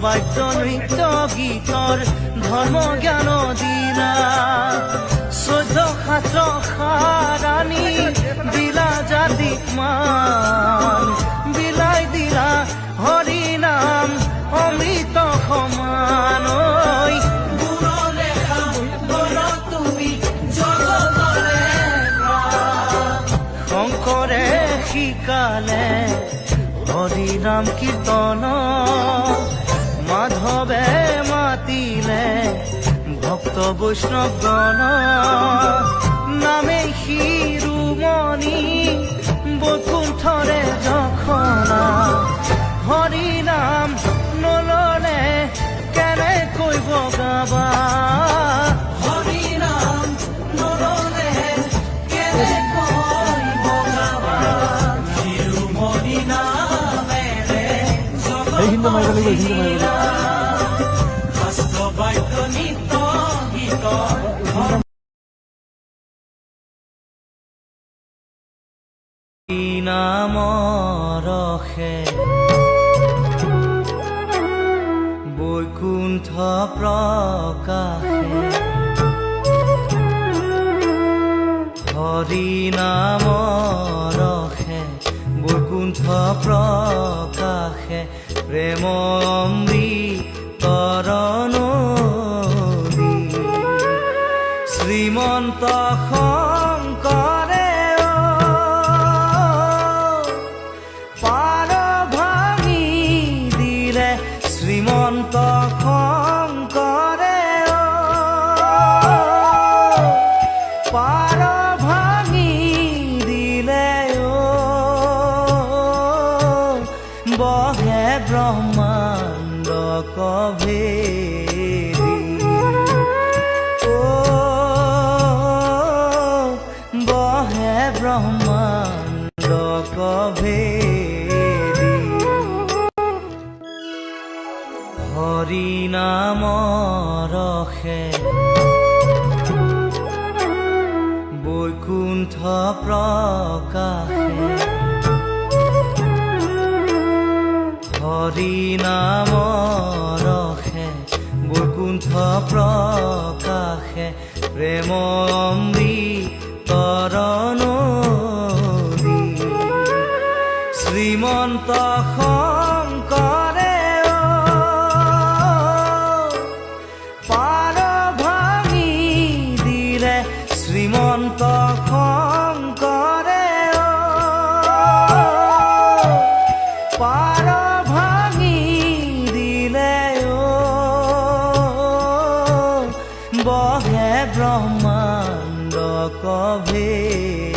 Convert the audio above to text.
বাদ্য নৃত্য গীতৰ ধৰ্ম জ্ঞান দিলা 14 শাস্ত্ৰ সাৰাণী দিলা জাতিক মান বিলাই দিলা হৰি নাম অমৃত সমান শংকৰে শিকালে হৰি নাম কীৰ্তন মাধৱে মাতিলে ভক্ত বৈষ্ণৱ গণ নামে শিৰোমণি বৈকুণ্ঠৰে যখনা হৰি নাম নললে কেনেকৈ বগাবা হৰি নাম নললে কেনেকৈ বগাবা শিৰোমণি নামেৰে হিন্দু মাৰিব শাস্ত্ৰ বাক্য নিত্য গীত নামৰ ৰসে বৈকুণ্ঠ প্ৰকাশে হৰি নামৰ ৰসে বৈকুণ্ঠ প্ৰকাশে প্ৰেম অমৃতৰ নদী শ্ৰীমন্ত শংকৰে পাৰ ভাঙি দিলে শ্ৰীমন্ত শংকৰে পাৰ ভাঙি দিলে বহে ব্ৰহ্মাণ্ড কভেদি বহে ব্ৰহ্মাণ্ড কভেদি হৰি নামৰ ৰসে বৈকুণ্ঠ প্ৰকাশে হৰি নামৰ ৰসে বৈকুণ্ঠ প্ৰকাশে প্ৰেম অমৃতৰ নদী শ্ৰীমন্ত শংকৰে পাৰ ভাঙি দিলে শ্ৰীমন্ত শংকৰে পাৰ ভাঙি দিলে বহে ব্ৰহ্মাণ্ড কভেদি